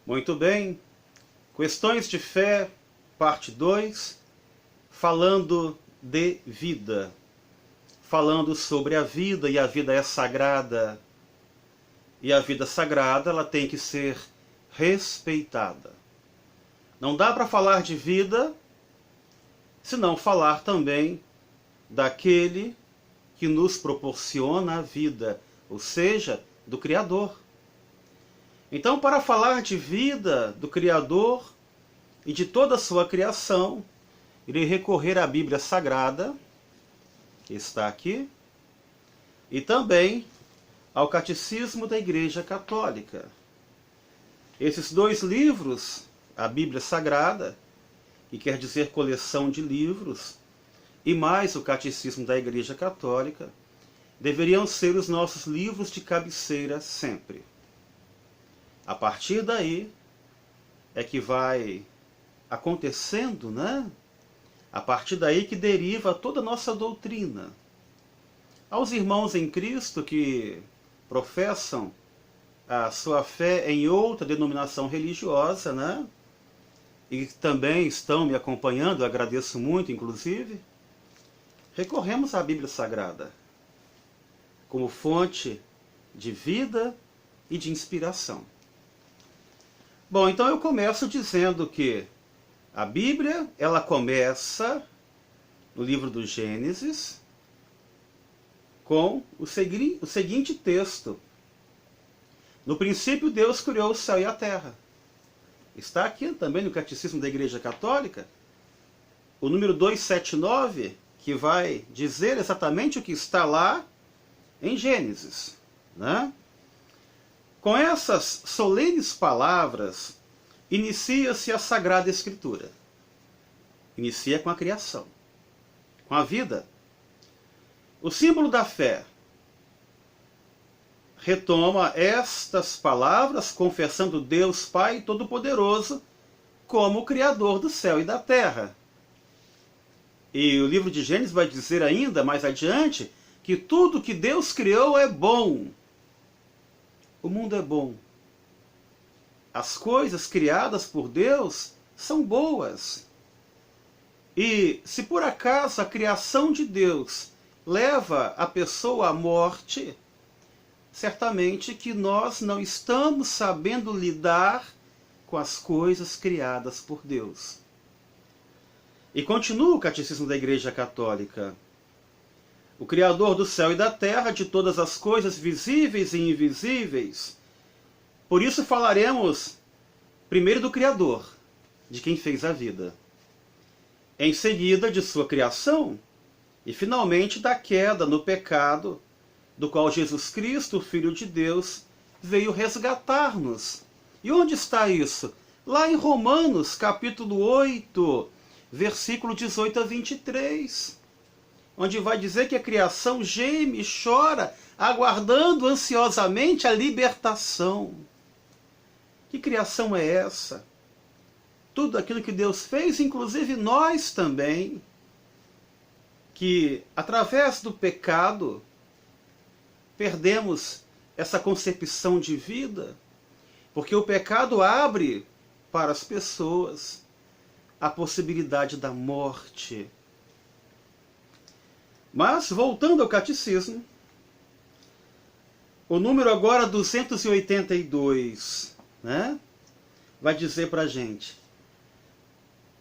Muito bem, Questões de Fé, parte 2, falando de vida. Falando sobre a vida, e a vida é sagrada. E a vida sagrada, ela tem que ser respeitada. Não dá para falar de vida se não falar também daquele que nos proporciona a vida, ou seja, do Criador. Então, para falar de vida do Criador e de toda a sua criação, irei recorrer à Bíblia Sagrada, que está aqui, e também ao Catecismo da Igreja Católica. Esses dois livros, a Bíblia Sagrada, que quer dizer coleção de livros, e mais o Catecismo da Igreja Católica, deveriam ser os nossos livros de cabeceira sempre. A partir daí é que vai acontecendo, né? A partir daí que deriva toda a nossa doutrina. Aos irmãos em Cristo que professam a sua fé em outra denominação religiosa, né? E também estão me acompanhando, agradeço muito, inclusive, recorremos à Bíblia Sagrada como fonte de vida e de inspiração. Bom, então eu começo dizendo que a Bíblia, ela começa no livro do Gênesis com o seguinte texto. No princípio, Deus criou o céu e a terra. Está aqui também no Catecismo da Igreja Católica, o número 279, que vai dizer exatamente o que está lá em Gênesis, né? Com essas solenes palavras, inicia-se a Sagrada Escritura. Inicia com a criação, com a vida. O símbolo da fé retoma estas palavras, confessando Deus Pai Todo-Poderoso como o Criador do céu e da terra. E o livro de Gênesis vai dizer ainda, mais adiante, que tudo que Deus criou é bom. O mundo é bom. As coisas criadas por Deus são boas. E se por acaso a criação de Deus leva a pessoa à morte, certamente que nós não estamos sabendo lidar com as coisas criadas por Deus. E continua o Catecismo da Igreja Católica. O Criador do céu e da terra, de todas as coisas visíveis e invisíveis. Por isso falaremos primeiro do Criador, de quem fez a vida. Em seguida, de sua criação. E finalmente da queda no pecado, do qual Jesus Cristo, o Filho de Deus, veio resgatar-nos. E onde está isso? Lá em Romanos, capítulo 8, versículo 18 a 23. Onde vai dizer que a criação geme e chora, aguardando ansiosamente a libertação. Que criação é essa? Tudo aquilo que Deus fez, inclusive nós também, que através do pecado perdemos essa concepção de vida, porque o pecado abre para as pessoas a possibilidade da morte. Mas, voltando ao Catecismo, o número agora 282, né, vai dizer para a gente: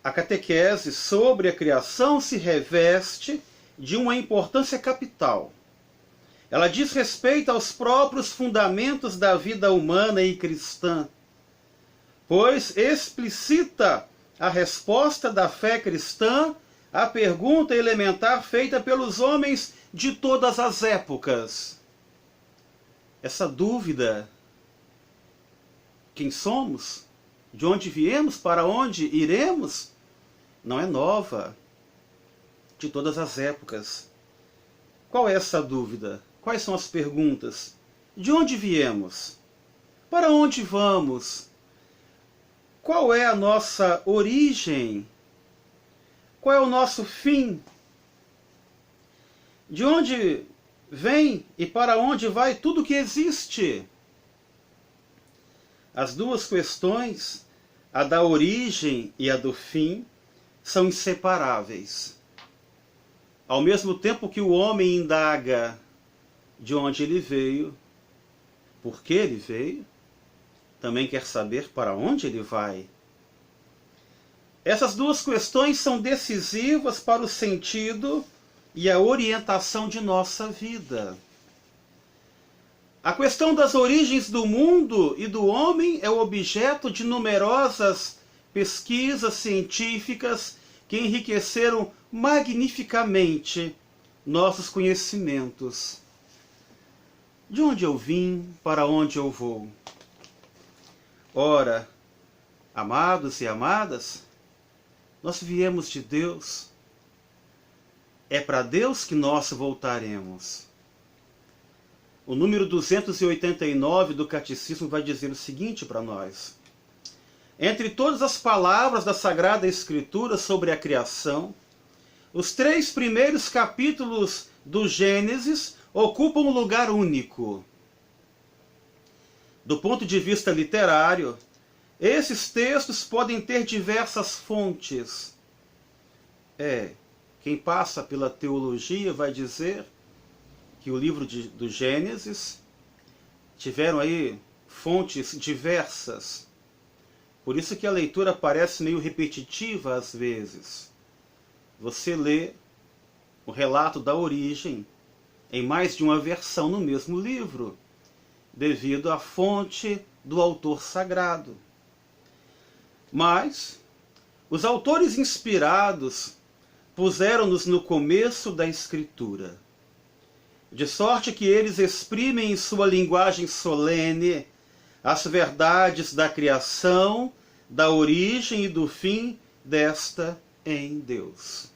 a catequese sobre a criação se reveste de uma importância capital. Ela diz respeito aos próprios fundamentos da vida humana e cristã, pois explicita a resposta da fé cristã à pergunta elementar feita pelos homens de todas as épocas. Essa dúvida, quem somos, de onde viemos, para onde iremos, não é nova, de todas as épocas. Qual é essa dúvida? Quais são as perguntas? De onde viemos? Para onde vamos? Qual é a nossa origem? Qual é o nosso fim? De onde vem e para onde vai tudo que existe? as duas questões, a da origem e a do fim, são inseparáveis. Ao mesmo tempo que o homem indaga de onde ele veio, por que ele veio, também quer saber para onde ele vai. Essas duas questões são decisivas para o sentido e a orientação de nossa vida. A questão das origens do mundo e do homem é o objeto de numerosas pesquisas científicas que enriqueceram magnificamente nossos conhecimentos. De onde eu vim, para onde eu vou? Ora, amados e amadas, nós viemos de Deus. É para Deus que nós voltaremos. O número 289 do Catecismo vai dizer o seguinte para nós: entre todas as palavras da Sagrada Escritura sobre a criação, os 3 primeiros capítulos do Gênesis ocupam um lugar único. Do ponto de vista literário, esses textos podem ter diversas fontes. Quem passa pela teologia vai dizer que o livro do Gênesis tiveram aí fontes diversas. Por isso que a leitura parece meio repetitiva às vezes. Você lê o relato da origem em mais de uma versão no mesmo livro, devido à fonte do autor sagrado. Mas os autores inspirados puseram-nos no começo da Escritura, de sorte que eles exprimem em sua linguagem solene as verdades da criação, da origem e do fim desta em Deus,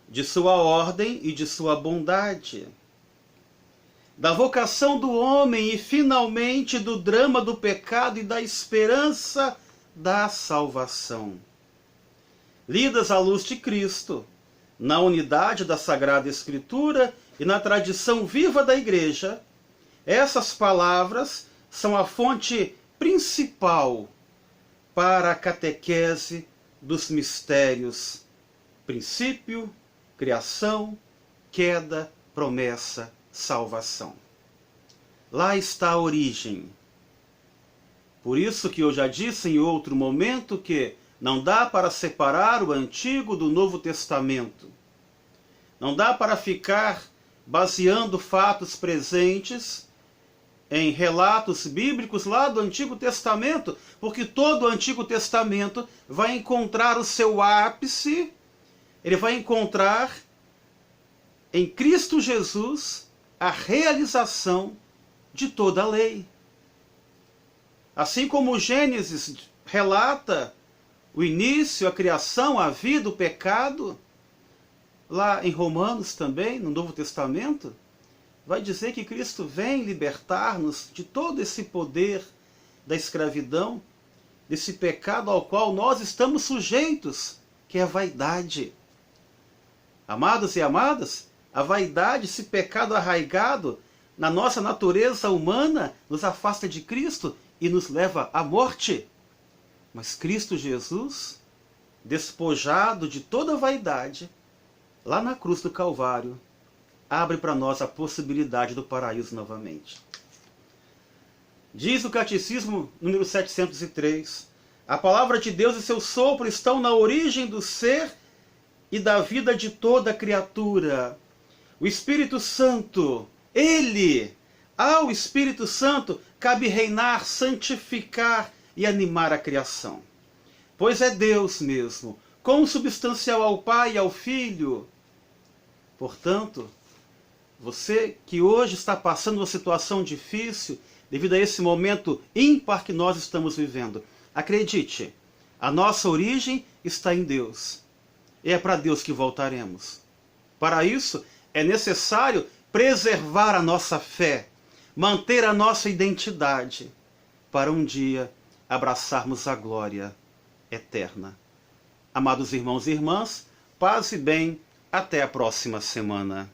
de sua ordem e de sua bondade, da vocação do homem e, finalmente, do drama do pecado e da esperança da salvação. Lidas à luz de Cristo, na unidade da Sagrada Escritura e na tradição viva da Igreja, essas palavras são a fonte principal para a catequese dos mistérios: princípio, criação, queda, promessa, salvação. Lá está a origem. Por isso que eu já disse em outro momento que não dá para separar o Antigo do Novo Testamento. Não dá para ficar baseando fatos presentes em relatos bíblicos lá do Antigo Testamento, porque todo o Antigo Testamento vai encontrar o seu ápice, ele vai encontrar em Cristo Jesus a realização de toda a lei. Assim como o Gênesis relata o início, a criação, a vida, o pecado, lá em Romanos também, no Novo Testamento, vai dizer que Cristo vem libertar-nos de todo esse poder da escravidão, desse pecado ao qual nós estamos sujeitos, que é a vaidade. Amados e amadas, a vaidade, esse pecado arraigado na nossa natureza humana, nos afasta de Cristo e nos leva à morte. Mas Cristo Jesus, despojado de toda vaidade, lá na cruz do Calvário, abre para nós a possibilidade do paraíso novamente. Diz o Catecismo número 703, a palavra de Deus e seu sopro estão na origem do ser e da vida de toda criatura. O Espírito Santo, ao Espírito Santo cabe reinar, santificar e animar a criação. Pois é Deus mesmo, consubstancial ao Pai e ao Filho. Portanto, você que hoje está passando uma situação difícil, devido a esse momento ímpar que nós estamos vivendo, acredite, a nossa origem está em Deus. E é para Deus que voltaremos. Para isso, é necessário preservar a nossa fé, manter a nossa identidade, para um dia abraçarmos a glória eterna. Amados irmãos e irmãs, paz e bem, até a próxima semana.